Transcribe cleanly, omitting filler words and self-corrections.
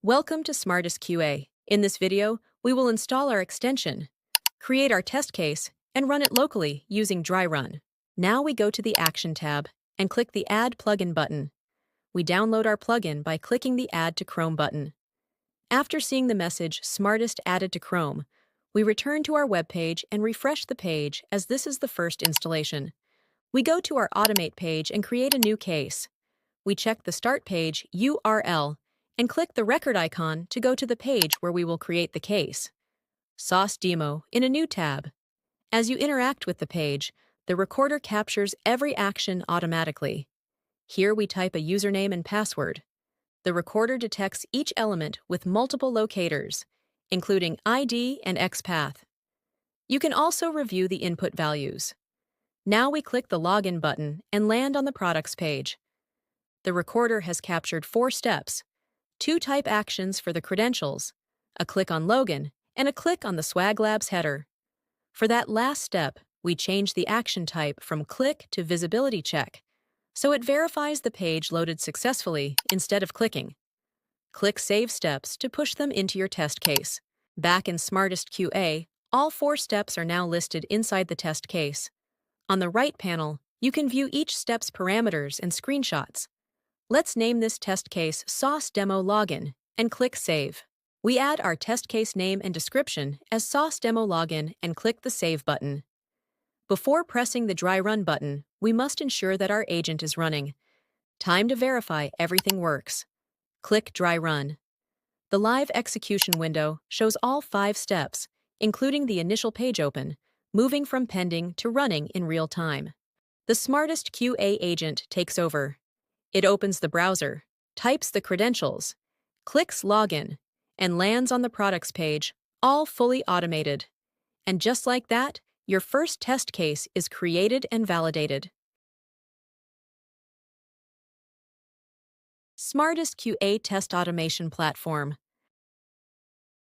Welcome to SmartestQA. In this video, we will install our extension, create our test case, and run it locally using dry run. Now we go to the Action tab and click the Add Plugin button. We download our plugin by clicking the Add to Chrome button. After seeing the message Smartest added to Chrome, we return to our web page and refresh the page as this is the first installation. We go to our Automate page and create a new case. We check the Start page URL and click the record icon to go to the page where we will create the case. SOS Demo in a new tab. As you interact with the page, the recorder captures every action automatically. Here we type a username and password. The recorder detects each element with multiple locators, including ID and XPath. You can also review the input values. Now we click the Login button and land on the Products page. The recorder has captured 4 steps, 2 type actions for the credentials, a click on Login, and a click on the Swag Labs header. For that last step, we change the action type from Click to Visibility Check, so it verifies the page loaded successfully instead of clicking. Click Save Steps to push them into your test case. Back in SmartestQA, all 4 steps are now listed inside the test case. On the right panel, you can view each step's parameters and screenshots. Let's name this test case SOS Demo Login and click Save. We add our test case name and description as SOS Demo Login and click the Save button. Before pressing the Dry Run button, we must ensure that our agent is running. Time to verify everything works. Click Dry Run. The live execution window shows all 5 steps, including the initial page open, moving from pending to running in real time. The SmartestQA Agent takes over. It opens the browser, types the credentials, clicks Login, and lands on the Products page, all fully automated. And just like that, your first test case is created and validated. SmartestQA Test Automation Platform.